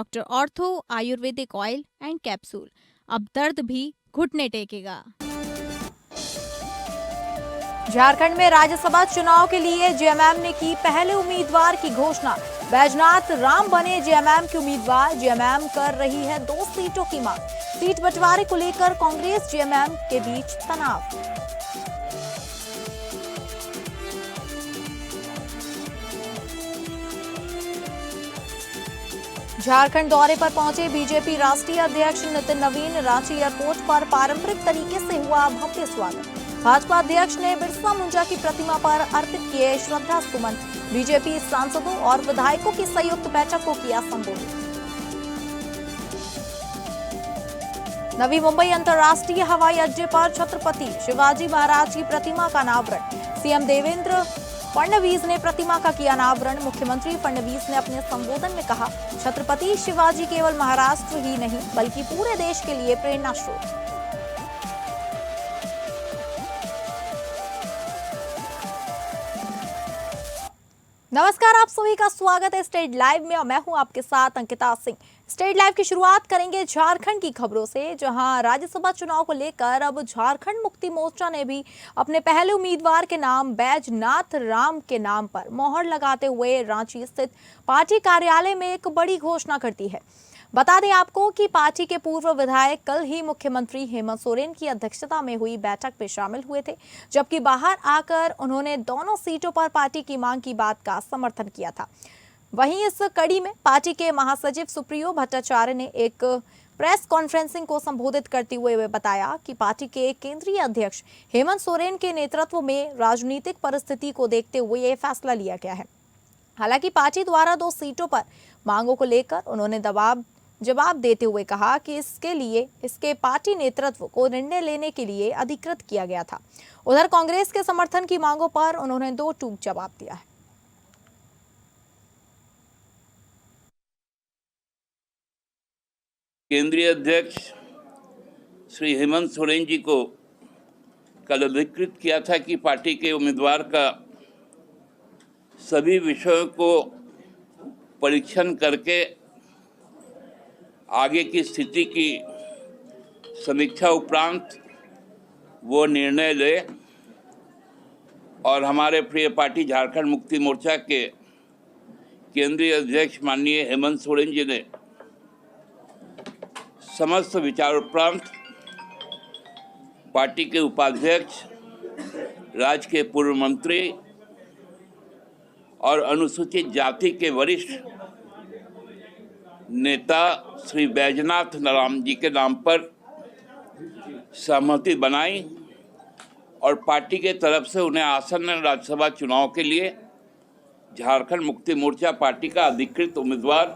Doctor ortho Ayurvedic oil and capsule, अब दर्द भी घुटने टेकेगा। झारखंड में राज्यसभा चुनाव के लिए जेएमएम ने की पहले उम्मीदवार की घोषणा। बैजनाथ राम बने जेएमएम के उम्मीदवार। जेएमएम कर रही है 2 सीटों की मांग। सीट बंटवारे को लेकर कांग्रेस जेएमएम के बीच तनाव। झारखंड दौरे पर पहुंचे बीजेपी राष्ट्रीय अध्यक्ष नितिन नवीन। रांची एयरपोर्ट पर पारंपरिक तरीके से हुआ भव्य स्वागत। भाजपा अध्यक्ष ने बिरसा मुंडा की प्रतिमा पर अर्पित किए श्रद्धा सुमन। बीजेपी सांसदों और विधायकों की संयुक्त बैठक को किया संबोधित। नवी मुंबई अंतर्राष्ट्रीय हवाई अड्डे पर छत्रपति शिवाजी महाराज की प्रतिमा का अनावरण। सीएम देवेंद्र फडणवीस ने प्रतिमा का किया अनावरण। मुख्यमंत्री फडणवीस ने अपने संबोधन में कहा, छत्रपति शिवाजी केवल महाराष्ट्र ही नहीं बल्कि पूरे देश के लिए प्रेरणा स्रोत। नमस्कार, आप सभी का स्वागत है स्टेट लाइव में और मैं हूं आपके साथ अंकिता सिंह। स्टेट लाइव की शुरुआत करेंगे झारखंड की खबरों से, जहां राज्यसभा चुनाव को लेकर अब झारखंड मुक्ति मोर्चा ने भी अपने पहले उम्मीदवार के नाम बैजनाथ राम के नाम पर मोहर लगाते हुए रांची स्थित पार्टी कार्यालय में एक बड़ी घोषणा कर दी है। बता दें आपको कि पार्टी के पूर्व विधायक कल ही मुख्यमंत्री हेमंत सोरेन की अध्यक्षता में हुई बैठक में शामिल हुए थे, जबकि बाहर आकर उन्होंने दोनों सीटों पर पार्टी की मांग की बात का समर्थन किया था। वहीं इस कड़ी में पार्टी के महासचिव सुप्रियो भट्टाचार्य ने एक प्रेस कॉन्फ्रेंसिंग को संबोधित करते हुए बताया कि पार्टी के केंद्रीय अध्यक्ष हेमंत सोरेन के नेतृत्व में राजनीतिक परिस्थिति को देखते हुए ये फैसला लिया गया है। हालांकि पार्टी द्वारा 2 सीटों पर मांगों को लेकर उन्होंने जवाब देते हुए कहा कि इसके लिए इसके पार्टी नेतृत्व को निर्णय लेने के लिए अधिकृत किया गया था। उधर कांग्रेस के समर्थन की मांगों पर उन्होंने 2 टूक जवाब दिया है। केंद्रीय अध्यक्ष श्री हेमंत सोरेन जी को कल अधिकृत किया था कि पार्टी के उम्मीदवार का सभी विषयों को परीक्षण करके आगे की स्थिति की समीक्षा उपरांत वो निर्णय ले। और हमारे प्रिय पार्टी झारखंड मुक्ति मोर्चा के केंद्रीय अध्यक्ष माननीय हेमंत सोरेन जी ने समस्त विचार उपरांत पार्टी के उपाध्यक्ष, राज्य के पूर्व मंत्री और अनुसूचित जाति के वरिष्ठ नेता श्री बैजनाथ राम जी के नाम पर सहमति बनाई और पार्टी के तरफ से उन्हें आसन्न राज्यसभा चुनाव के लिए झारखंड मुक्ति मोर्चा पार्टी का अधिकृत उम्मीदवार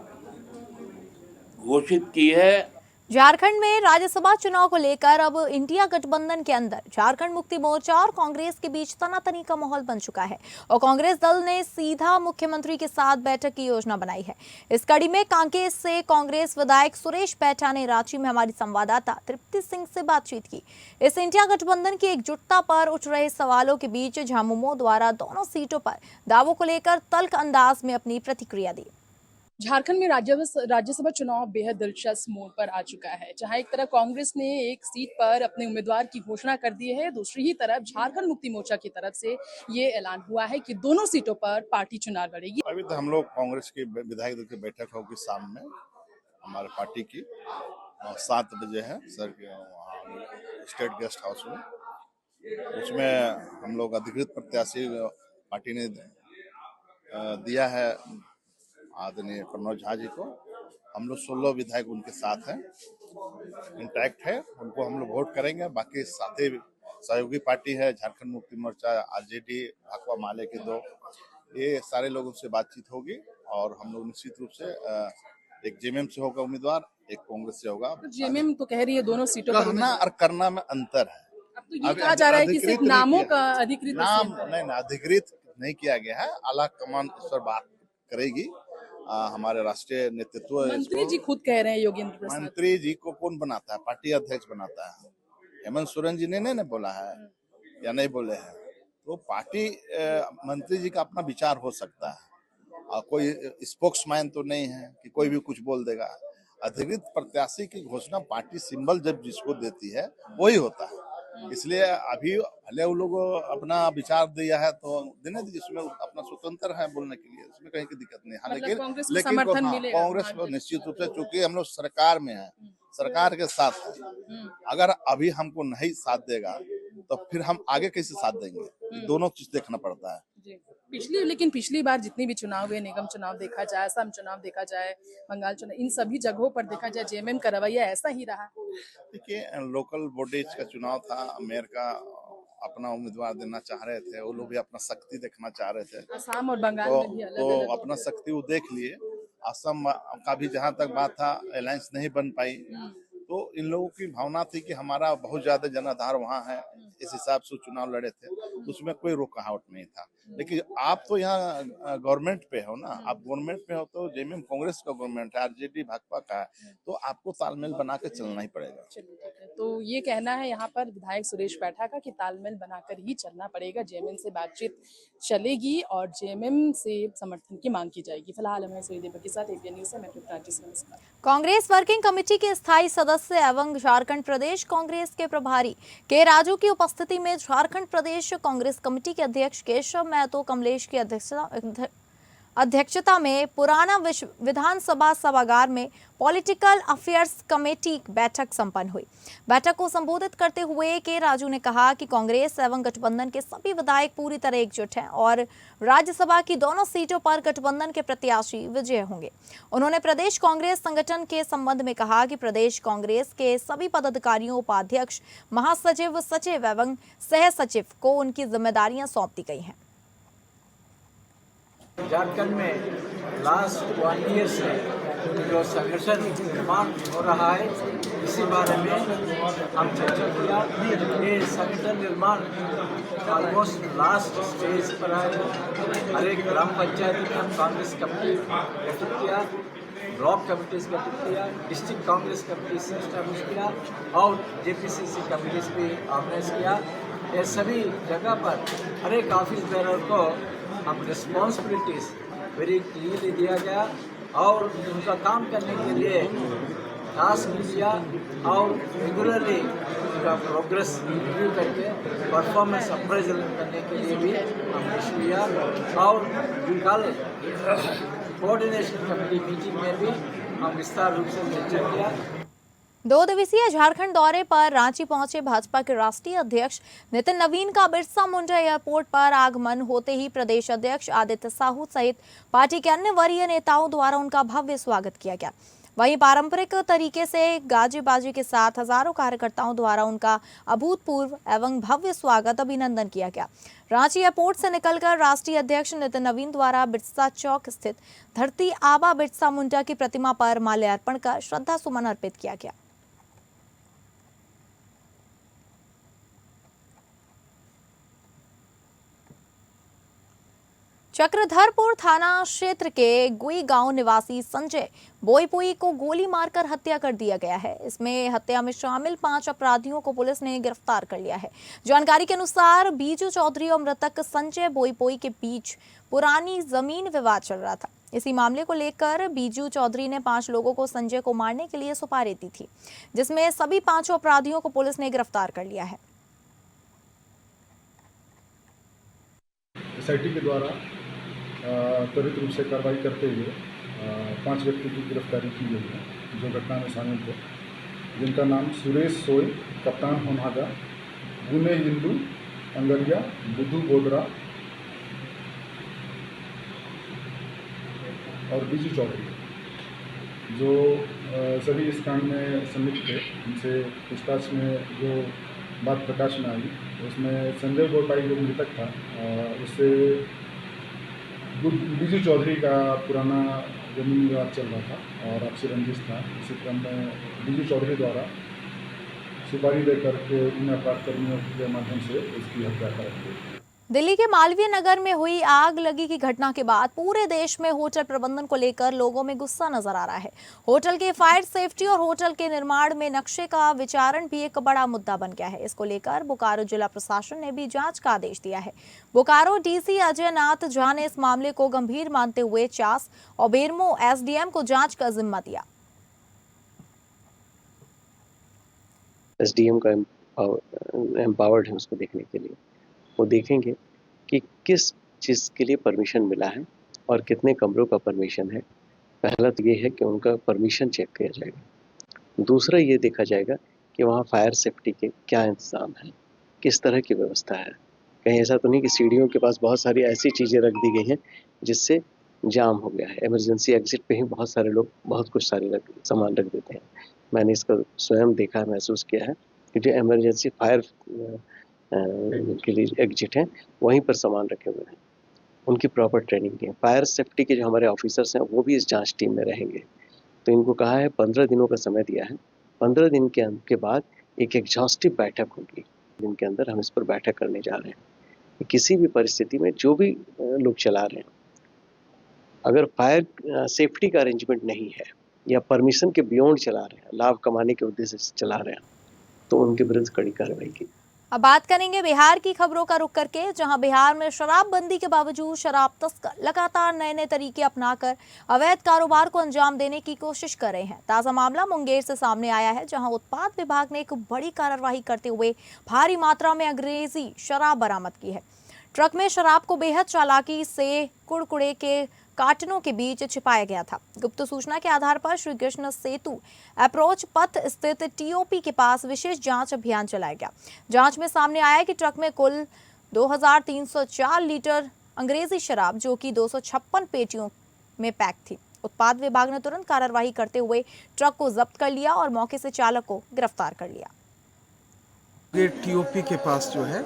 घोषित की है। झारखंड में राज्यसभा चुनाव को लेकर अब इंडिया गठबंधन के अंदर झारखंड मुक्ति मोर्चा और कांग्रेस के बीच तनातनी का माहौल बन चुका है और कांग्रेस दल ने सीधा मुख्यमंत्री के साथ बैठक की योजना बनाई है। इस कड़ी में कांकेर से कांग्रेस विधायक सुरेश बैठा ने रांची में हमारी संवाददाता तृप्ति सिंह से बातचीत की। इस इंडिया गठबंधन की एकजुटता पर उठ रहे सवालों के बीच झामुमो द्वारा दोनों सीटों पर दावों को लेकर तल्ख अंदाज में अपनी प्रतिक्रिया दी। झारखंड में राज्यसभा चुनाव बेहद दिलचस्प मोड़ पर आ चुका है, जहां एक तरफ कांग्रेस ने एक सीट पर अपने उम्मीदवार की घोषणा कर दी है, दूसरी ही तरफ झारखंड मुक्ति मोर्चा की तरफ से ये ऐलान हुआ है कि दोनों सीटों पर पार्टी चुनाव लड़ेगी। अभी तो हम लोग कांग्रेस की विधायक दल की बैठक होगी शाम में हमारे पार्टी की 7 बजे है सर के स्टेट गेस्ट हाउस में। उसमें हम लोग अधिकृत प्रत्याशी पार्टी ने दिया है आदरणीय प्रनोद झा जी को। हम लोग 16 विधायक उनके साथ हैं, इंटैक्ट है, उनको हम लोग वोट करेंगे। बाकी साथी सहयोगी पार्टी है झारखंड मुक्ति मोर्चा, आरजेडी, भाकपा माले के 2, ये सारे लोगों से बातचीत होगी और हम लोग निश्चित रूप से एक जेएमएम से होगा उम्मीदवार, एक कांग्रेस से होगा। तो जेएमएम तो कह रही है दोनों सीटों पर कहना और करना में अंतर है। अब तो ये कहा जा रहा है कि सिर्फ नामों का अधिकृत नाम नहीं, अधिकृत नहीं किया गया है। आला कमान इस पर बात करेगी। हमारे राष्ट्रीय नेतृत्व, मंत्री जी खुद कह रहे हैं, योगेंद्र प्रसाद मंत्री जी को कौन बनाता है? पार्टी अध्यक्ष बनाता है। हेमंत सोरेन जी ने नहीं बोला है या नहीं बोले हैं, तो पार्टी मंत्री जी का अपना विचार हो सकता है कोई स्पोक्समैन तो नहीं है कि कोई भी कुछ बोल देगा। अधिकृत प्रत्याशी की घोषणा पार्टी सिंबल जब जिसको देती है वही होता है। इसलिए अभी भले वो लोग अपना विचार दिया है तो देने दीजिए, इसमें अपना स्वतंत्र है बोलने के लिए, उसमें कहीं की दिक्कत नहीं है। मतलब कांग्रेस को लेकिन समर्थन मिलेगा कांग्रेस को निश्चित रूप से, चूंकि हम लोग सरकार में है, सरकार के साथ है, अगर अभी हमको नहीं साथ देगा तो फिर हम आगे कैसे साथ देंगे? दोनों चीज देखना पड़ता है। जी। पिछली बार जितनी भी चुनाव हुए, निगम चुनाव देखा जाए, असम चुनाव देखा जाए, बंगाल चुनाव, इन सभी जगहों पर देखा जाए जेएमएम का रवैया ऐसा ही रहा। देखिए, लोकल बॉडीज का चुनाव था, मेयर का अपना उम्मीदवार देना चाह रहे थे, वो लोग भी अपना शक्ति देखना चाह रहे थे। असम और बंगाल में भी अलग तो अलग अपना शक्ति वो देख लिए। असम का भी जहां तक बात था, अलायंस नहीं बन पाई, तो इन लोगों की भावना थी कि हमारा बहुत ज्यादा जनाधार वहाँ है, इस हिसाब से चुनाव लड़े थे, तो उसमें कोई रुकावट नहीं था। लेकिन आप तो यहाँ गवर्नमेंट पे हो ना, आप गवर्नमेंट पे हो तो जेएमएम कांग्रेस का गवर्नमेंट है, आरजेडी भाजपा का है, तो आपको तालमेल बना के चलना ही पड़ेगा। चलिए, ठीक है। तो ये कहना है यहाँ पर विधायक सुरेश पैठा का कि तालमेल बनाकर ही चलना पड़ेगा, जेएमएम से बातचीत चलेगी और जेएमएम से समर्थन की मांग की जाएगी। फिलहाल हमें सूर्यदेव के साथ एबीएन न्यूज़ से मैं राजेश नमस्कार। कांग्रेस वर्किंग कमेटी के स्थायी सदस्य एवं झारखंड प्रदेश कांग्रेस के प्रभारी के राजू की उपस्थिति में झारखंड प्रदेश कांग्रेस कमेटी के अध्यक्ष केशव महतो कमलेश की अध्यक्षता में पुराना विधानसभा सभागार में पॉलिटिकल अफेयर्स कमेटी बैठक संपन्न हुई। बैठक को संबोधित करते हुए के राजू ने कहा कि कांग्रेस एवं गठबंधन के सभी विधायक पूरी तरह एकजुट हैं और राज्यसभा की दोनों सीटों पर गठबंधन के प्रत्याशी विजय होंगे। उन्होंने प्रदेश कांग्रेस संगठन के संबंध में कहा कि प्रदेश कांग्रेस के सभी पदाधिकारियों, उपाध्यक्ष, महासचिव, सचिव एवं सह सचिव को उनकी जिम्मेदारियां सौंप दी गई हैं। झारखंड में लास्ट 1 ईयर से जो संगठन निर्माण हो रहा है, इसी बारे में हम चर्चा किया। ये संगठन निर्माण ऑलमोस्ट लास्ट स्टेज पर है। हर एक ग्राम पंचायत में हम कांग्रेस कमेटी गठित किया, ब्लॉक कमिटीज गठित किया, डिस्ट्रिक्ट कांग्रेस कमेटी से एस्टैब्लिश किया और जेपीसीसी कमिटीज भी ऑर्गेनाइज किया। ये सभी जगह पर हर एक ऑफिस बेरर को हम रिस्पॉन्सिबिलिटीज वेरी क्लियरली दिया गया और उनका काम करने के लिए टास्क दिया और रेगुलरली उनका प्रोग्रेस रिव्यू करके परफॉर्मेंस अप्रेजल करने के लिए भी हमने किया। और कल कोऑर्डिनेशन कमेटी मीटिंग में भी हम विस्तार रूप से चर्चा किया। 2 दिवसीय झारखंड दौरे पर रांची पहुंचे भाजपा के राष्ट्रीय अध्यक्ष नितिन नवीन का बिरसा मुंडा एयरपोर्ट पर आगमन होते ही प्रदेश अध्यक्ष आदित्य साहू सहित पार्टी के अन्य वरीय नेताओं द्वारा उनका भव्य स्वागत किया गया। वहीं पारंपरिक तरीके से गाजे बाजे के साथ हजारों कार्यकर्ताओं द्वारा उनका अभूतपूर्व एवं भव्य स्वागत अभिनंदन किया गया। रांची एयरपोर्ट से निकलकर राष्ट्रीय अध्यक्ष नितिन नवीन द्वारा बिरसा चौक स्थित धरती आबा बिरसा मुंडा की प्रतिमा पर माल्यार्पण कर श्रद्धा सुमन अर्पित किया गया। चक्रधरपुर थाना क्षेत्र के गुई गांव निवासी संजय बोईपुई को गोली मारकर हत्या कर दिया गया है। इसमें हत्या में शामिल 5 अपराधियों को पुलिस ने गिरफ्तार कर लिया है। जानकारी के अनुसार बीजू चौधरी और मृतक संजय बोईपुई के बीच पुरानी जमीन विवाद चल रहा था। इसी मामले को लेकर बीजू चौधरी ने 5 लोगों को संजय को मारने के लिए सुपारी दी थी, जिसमें सभी 5 अपराधियों को पुलिस ने गिरफ्तार कर लिया है। एसआईटी के द्वारा त्वरित रूप से कार्रवाई करते हुए 5 व्यक्ति की गिरफ्तारी की गई है, जो घटना में शामिल थे, जिनका नाम सुरेश सोई, कप्तान होनागा, गुने हिंदू, अंगरिया, बुद्धू बोदरा और बीजू चौधरी, जो सभी इस कांड में संलिप्त थे। उनसे पूछताछ में जो बात प्रकाश में आई, उसमें संजय बोईपुई जो मृतक था, उससे बीजू चौधरी का पुराना जमीन विवाद चल रहा था और आपसी रंजिश था। इसी क्रम में बीजू चौधरी द्वारा सुपारी देकर के उन अपराध कर्मियों के माध्यम से उसकी हत्या कर दी। दिल्ली के मालवीय नगर में हुई आग लगी की घटना के बाद पूरे देश में होटल प्रबंधन को लेकर लोगों में गुस्सा नजर आ रहा है। होटल के फायर सेफ्टी और होटल के निर्माण में नक्शे का विचारण भी एक बड़ा मुद्दा बन गया है। इसको लेकर बोकारो जिला प्रशासन ने भी जांच का आदेश दिया है। बोकारो डीसी अजय नाथ झा ने इस मामले को गंभीर मानते हुए चास और बेरमो एसडीएम को जांच का जिम्मा दिया। एसडीएम का एम्पावर्ड है उसको देखने के लिए। वो देखेंगे कि किस चीज़ के लिए परमिशन मिला है और कितने कमरों का परमिशन है। पहला तो ये है कि उनका परमिशन चेक किया जाएगा। दूसरा ये देखा जाएगा कि वहाँ फायर सेफ्टी के क्या इंतज़ाम है, किस तरह की व्यवस्था है। कहीं ऐसा तो नहीं कि सीढ़ियों के पास बहुत सारी ऐसी चीज़ें रख दी गई हैं जिससे जाम हो गया है। इमरजेंसी एग्जिट पे ही बहुत सारे लोग बहुत कुछ सारे सामान रख देते हैं। मैंने इसका स्वयं देखा, महसूस किया है कि जो इमरजेंसी फायर के लिए एग्जिट हैं वहीं पर सामान रखे हुए हैं। उनकी प्रॉपर ट्रेनिंग नहीं है। फायर सेफ्टी के जो हमारे ऑफिसर्स हैं वो भी इस जांच टीम में रहेंगे। तो इनको कहा है 15 दिनों का समय दिया है। 15 दिन के बाद एक एग्जॉस्टिव बैठक होगी। दिन के अंदर हम इस पर बैठक करने जा रहे हैं। किसी भी परिस्थिति में जो भी लोग चला रहे हैं, अगर फायर सेफ्टी का अरेंजमेंट नहीं है या परमिशन के बियॉन्ड चला रहे हैं, लाभ कमाने के उद्देश्य से चला रहे हैं, तो उनके विरुद्ध कड़ी कार्रवाई की। अब बात करेंगे बिहार की खबरों का रुख करके, जहां बिहार में शराबबंदी के बावजूद शराब तस्कर लगातार नए नए तरीके अपनाकर अवैध कारोबार को अंजाम देने की कोशिश कर रहे हैं। ताजा मामला मुंगेर से सामने आया है, जहां उत्पाद विभाग ने एक बड़ी कार्रवाई करते हुए भारी मात्रा में अंग्रेजी शराब बरामद की है। ट्रक में शराब को बेहद चालाकी से कुड़कुड़े के कार्टनों के बीच छिपाया गया था। गुप्त सूचना के आधार पर श्री कृष्ण सेतु अप्रोच पथ स्थित टीओपी के पास विशेष जांच अभियान चलाया गया। जांच में सामने आया कि ट्रक में कुल 2304 लीटर अंग्रेजी शराब, जो कि 256 पेटियों में पैक थी। उत्पाद विभाग ने तुरंत कार्रवाई करते हुए ट्रक को जब्त कर लिया और मौके से चालक को गिरफ्तार कर लिया। ये टीओपी के पास जो है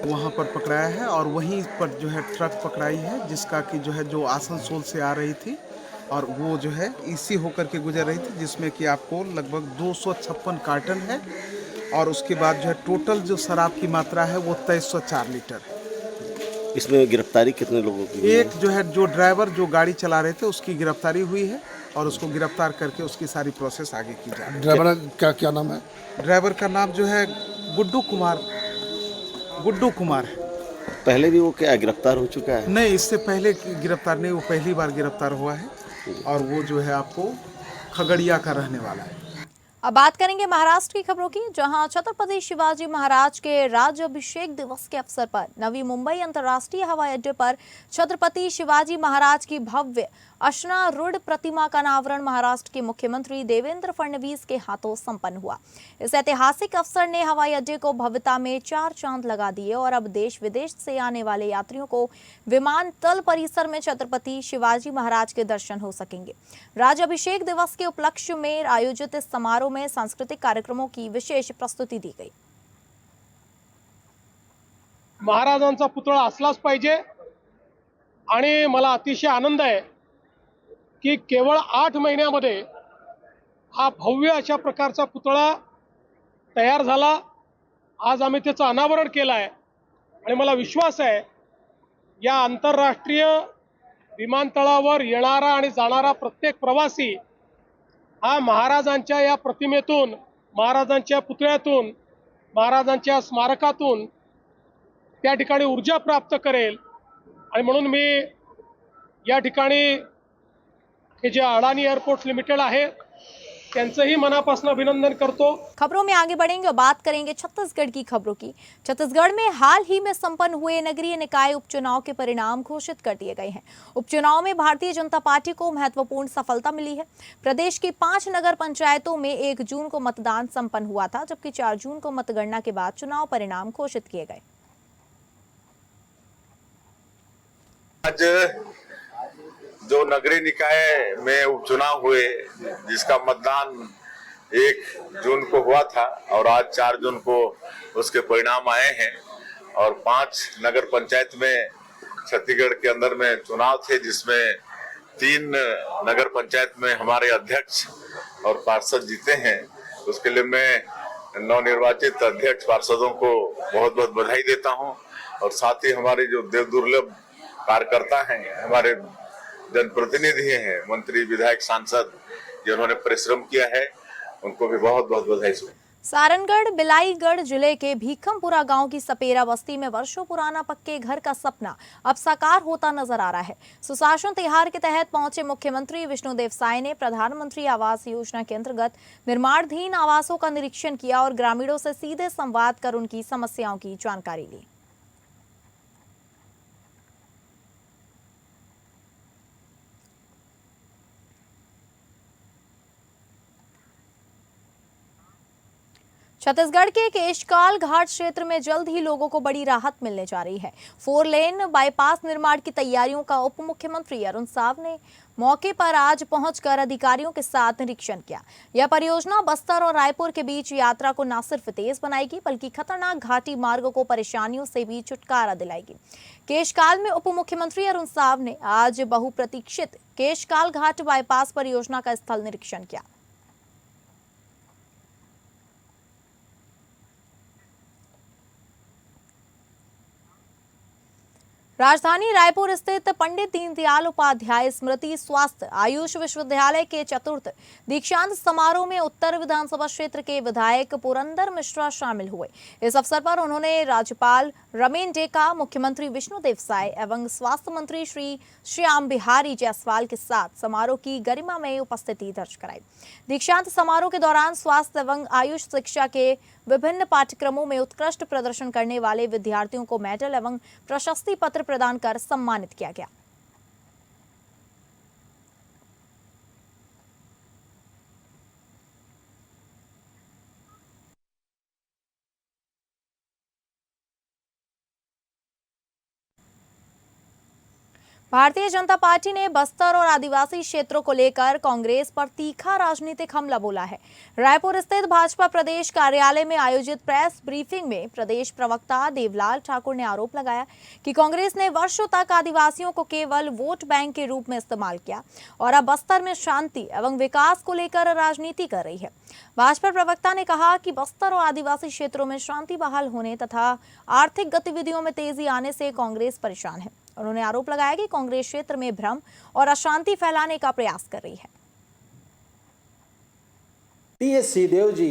वहाँ पर पकड़ाया है और वहीं पर जो है ट्रक पकड़ाई है, जिसका कि जो है जो आसनसोल से आ रही थी और वो जो है इसी होकर के गुजर रही थी, जिसमें कि आपको लगभग 256 कार्टन है और उसके बाद जो है टोटल जो शराब की मात्रा है वो 2304 लीटर है। इसमें गिरफ्तारी कितने लोगों की? एक जो है जो ड्राइवर जो गाड़ी चला रहे थे उसकी गिरफ्तारी हुई है और उसको गिरफ्तार करके उसकी सारी प्रोसेस आगे की जा रही है। ड्राइवर का क्या नाम है? ड्राइवर का नाम जो है गुड्डू कुमार है। पहले भी वो क्या गिरफ्तार हो चुका है? नहीं, इससे पहले गिरफ्तार नहीं, वो पहली बार गिरफ्तार हुआ है और वो जो है आपको खगड़िया का रहने वाला है। अब बात करेंगे महाराष्ट्र की खबरों की, जहां छत्रपति शिवाजी महाराज के राज्याभिषेक दिवस के अवसर पर नवी मुंबई अंतर्राष्ट्रीय हवाई अड्डे पर छत्रपति शिवाजी महाराज की भव्य अश्नारूढ़ प्रतिमा का अनावरण महाराष्ट्र के मुख्यमंत्री देवेंद्र फडणवीस के हाथों संपन्न हुआ। इस ऐतिहासिक अवसर ने हवाई अड्डे को भव्यता में 4 चांद लगा दिए और अब देश विदेश से आने वाले यात्रियों को विमानतल परिसर में छत्रपति शिवाजी महाराज के दर्शन हो सकेंगे। राज्याभिषेक दिवस के उपलक्ष्य में आयोजित इस समारोह में सांस्कृतिक कार्यक्रमों की विशेष प्रस्तुति दी गई। महाराजांचा पुतळा असलाच पाहिजे आणि मला अतिशय आनंद आहे की केवळ 8 महिन्यामध्ये हा भव्य अशा प्रकारचा पुतळा तयार झाला। आज आम्ही त्याचं अनावरण केलं आहे आणि मला विश्वास आहे या आंतरराष्ट्रीय विमानतळावर येणारा आणि जाणारा प्रत्येक प्रवासी हा महाराजांच्या या प्रतिमेतून, महाराजांच्या पुतळ्यातून, महाराजांच्या स्मारकातून त्या ठिकाणी ऊर्जा प्राप्त करेल आणि म्हणून मी या ठिकाणी हे जे अडानी एयरपोर्ट्स लिमिटेड आहे त्यांचंही मनापासून अभिनंदन करतो। खबरों में आगे बढ़ेंगे और बात करेंगे छत्तीसगढ़ की खबरों की। छत्तीसगढ़ में हाल ही में संपन्न हुए नगरीय निकाय उपचुनाव के परिणाम घोषित कर दिए गए हैं। उपचुनाव में भारतीय जनता पार्टी को महत्वपूर्ण सफलता मिली है। प्रदेश की 5 नगर पंचायतों में 1 जून को मतदान संपन्न हुआ था, जबकि 4 जून को मतगणना के बाद चुनाव परिणाम घोषित किए गए। आज जो नगरीय निकाय में उपचुनाव हुए, जिसका मतदान 1 जून को हुआ था और आज 4 जून को उसके परिणाम आए हैं और 5 नगर पंचायत में छत्तीसगढ़ के अंदर में चुनाव थे, जिसमें 3 नगर पंचायत में हमारे अध्यक्ष और पार्षद जीते हैं। उसके लिए मैं नवनिर्वाचित अध्यक्ष पार्षदों को बहुत बहुत बधाई देता हूं और साथ ही हमारे जो दुर्लभ कार्यकर्ता हैं, हमारे जनप्रतिनिधि हैं, मंत्री, विधायक, सांसद, जिन्होंने परिश्रम किया है, उनको भी बहुत बहुत बधाई। सारनगढ़ बिलाईगढ़ जिले के भीखमपुरा गांव की सपेरा बस्ती में वर्षों पुराना पक्के घर का सपना अब साकार होता नजर आ रहा है। सुशासन तिहार के तहत पहुंचे मुख्यमंत्री विष्णुदेव साय ने प्रधानमंत्री आवास योजना के अंतर्गत निर्माणाधीन आवासों का निरीक्षण किया और ग्रामीणों से सीधे संवाद कर उनकी समस्याओं की जानकारी ली। छत्तीसगढ़ के केशकाल घाट क्षेत्र में जल्द ही लोगों को बड़ी राहत मिलने जा रही है। 4 लेन बाईपास निर्माण की तैयारियों का उप मुख्यमंत्री अरुण साव ने मौके पर आज पहुंचकर अधिकारियों के साथ निरीक्षण किया। यह परियोजना बस्तर और रायपुर के बीच यात्रा को न सिर्फ तेज बनाएगी बल्कि खतरनाक घाटी मार्गों को परेशानियों से भी छुटकारा दिलाएगी। केशकाल में उप मुख्यमंत्री अरुण साव ने आज बहुप्रतीक्षित केशकाल घाट बाईपास परियोजना का स्थल निरीक्षण किया। राजधानी रायपुर स्थित पंडित दीनदयाल उपाध्याय स्मृति स्वास्थ्य आयुष विश्वविद्यालय के चतुर्थ दीक्षांत समारोह में उत्तर विधानसभा क्षेत्र के विधायक पुरंदर मिश्रा शामिल हुए। इस अवसर पर उन्होंने राज्यपाल रमेन डेका, मुख्यमंत्री विष्णुदेव साय एवं स्वास्थ्य मंत्री श्री श्याम बिहारी जायसवाल के साथ समारोह की गरिमा में उपस्थिति दर्ज कराई। दीक्षांत समारोह के दौरान स्वास्थ्य एवं आयुष शिक्षा के विभिन्न पाठ्यक्रमों में उत्कृष्ट प्रदर्शन करने वाले विद्यार्थियों को मेडल एवं प्रशस्ति पत्र प्रदान कर सम्मानित किया गया। भारतीय जनता पार्टी ने बस्तर और आदिवासी क्षेत्रों को लेकर कांग्रेस पर तीखा राजनीतिक हमला बोला है। रायपुर स्थित भाजपा प्रदेश कार्यालय में आयोजित प्रेस ब्रीफिंग में प्रदेश प्रवक्ता देवलाल ठाकुर ने आरोप लगाया कि कांग्रेस ने वर्षों तक आदिवासियों को केवल वोट बैंक के रूप में इस्तेमाल किया और अब बस्तर में शांति एवं विकास को लेकर राजनीति कर रही है। भाजपा प्रवक्ता ने कहा कि बस्तर और आदिवासी क्षेत्रों में शांति बहाल होने तथा आर्थिक गतिविधियों में तेजी आने से कांग्रेस परेशान है। उन्होंने आरोप लगाया कि कांग्रेस क्षेत्र में भ्रम और अशांति फैलाने का प्रयास कर रही है। टीएस सिंहदेव जी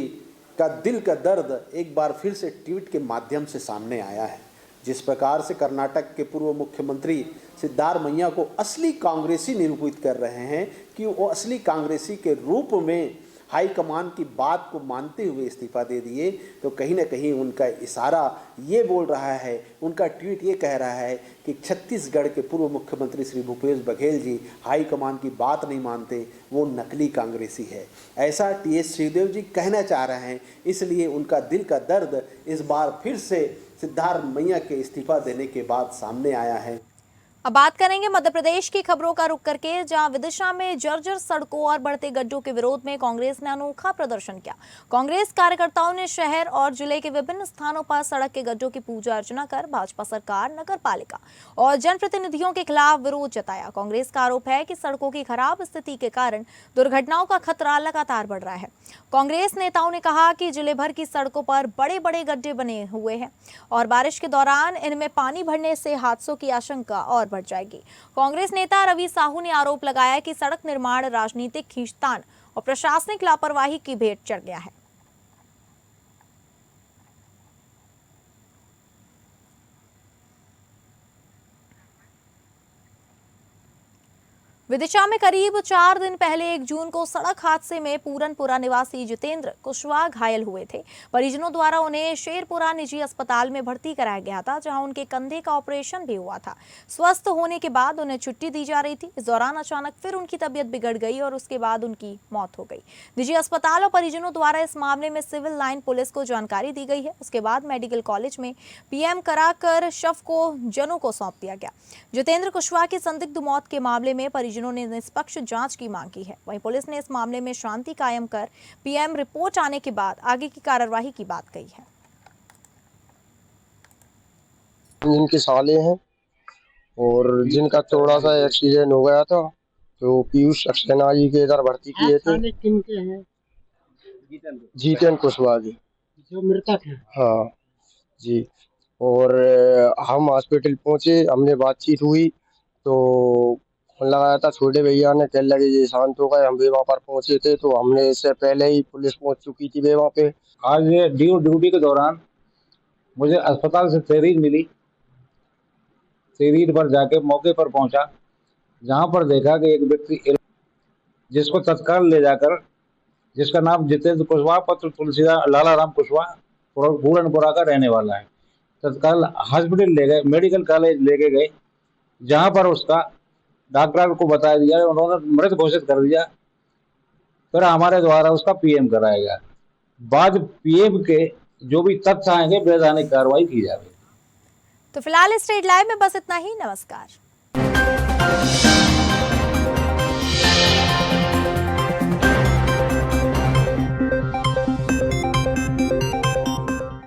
का दिल का दर्द एक बार फिर से ट्वीट के माध्यम से सामने आया है। जिस प्रकार से कर्नाटक के पूर्व मुख्यमंत्री सिद्धारमैया को असली कांग्रेसी निरूपित कर रहे हैं कि वो असली कांग्रेसी के रूप में हाईकमान की बात को मानते हुए इस्तीफा दे दिए, तो कहीं ना कहीं उनका इशारा ये बोल रहा है, उनका ट्वीट ये कह रहा है कि छत्तीसगढ़ के पूर्व मुख्यमंत्री श्री भूपेश बघेल जी हाईकमान की बात नहीं मानते, वो नकली कांग्रेसी है। ऐसा टीएस सिंहदेव जी कहना चाह रहे हैं, इसलिए उनका दिल का दर्द इस बार फिर से सिद्धारमैया के इस्तीफा देने के बाद सामने आया है। अब बात करेंगे मध्य प्रदेश की खबरों का रुख करके, जहां विदिशा में जर्जर सड़कों और बढ़ते गड्ढों के विरोध में कांग्रेस ने अनोखा प्रदर्शन किया। कांग्रेस कार्यकर्ताओं ने शहर और जिले के विभिन्न स्थानों पर सड़क के गड्ढों की पूजा अर्चना कर भाजपा सरकार, नगर पालिका और जनप्रतिनिधियों के खिलाफ विरोध जताया। कांग्रेस का आरोप है कि सड़कों की खराब स्थिति के कारण दुर्घटनाओं का खतरा लगातार बढ़ रहा है। कांग्रेस नेताओं ने कहा कि जिले भर की सड़कों पर बड़े बड़े गड्ढे बने हुए हैं और बारिश के दौरान इनमें पानी भरने से हादसों की आशंका और बढ़ जाएगी। कांग्रेस नेता रवि साहू ने आरोप लगाया कि सड़क निर्माण राजनीतिक खींचतान और प्रशासनिक लापरवाही की भेंट चढ़ गया है। विदिशा में करीब 4 दिन पहले 1 जून को सड़क हादसे में पूरनपुरा निवासी जितेंद्र कुशवाहा घायल हुए थे। परिजनों द्वारा उन्हें शेरपुरा निजी अस्पताल में भर्ती कराया गया था, जहां उनके कंधे का ऑपरेशन भी हुआ था। स्वस्थ होने के बाद उन्हें छुट्टी दी जा रही थी। इस दौरान अचानक फिर उनकी तबीयत बिगड़ गई और उसके बाद उनकी मौत हो गई। निजी अस्पताल और परिजनों द्वारा इस मामले में सिविल लाइन पुलिस को जानकारी दी गई है। उसके बाद मेडिकल कॉलेज में पीएम कराकर शव को जनों को सौंप दिया गया। जितेंद्र कुशवाहा की संदिग्ध मौत के मामले में परिजनों ने निष्पक्ष जांच की मांग की है। वहीं पुलिस ने इस मामले में शांति कायम कर पीएम रिपोर्ट आने के बाद आगे की कार्रवाई की बात कही है। जिनके साले हैं और जिनका थोड़ा सा एक्सीडेंट हो गया था, तो पीयूष सक्सेना जी के इधर भर्ती किए थे। किनके हैं? जीतेंद्र कुशवाहा जी जो मृतक है। हाँ जी। और हम हॉस्पिटल पहुंचे, हमने बातचीत हुई तो फोन लगाया था, छोटे भैया ने कह लगे ये शांत हो गए। हम भी वहाँ पर पहुंचे थे तो हमने इससे पहले ही पुलिस पहुंच चुकी थी वहाँ पे। आज ये ड्यूटी के दौरान मुझे अस्पताल से तहरीर मिली। तहरीर पर जाके मौके पर पहुंचा, जहां पर देखा कि एक व्यक्ति जिसको तत्काल ले जाकर, जिसका नाम जितेंद्र कुशवाहा पत्र तुलसीदास लाला राम कुशवाहा पूरनपुरा का रहने वाला है, तत्काल हॉस्पिटल ले गए, मेडिकल कॉलेज लेके गए, जहां पर उसका डॉक्टर को बता दिया, उन्होंने मृत घोषित कर दिया। फिर हमारे द्वारा उसका पीएम कराया गया। बाद पीएम के जो भी तथ्य आएंगे वैधानिक कार्रवाई की जाएगी। तो फिलहाल स्टेट लाइव में बस इतना ही। नमस्कार।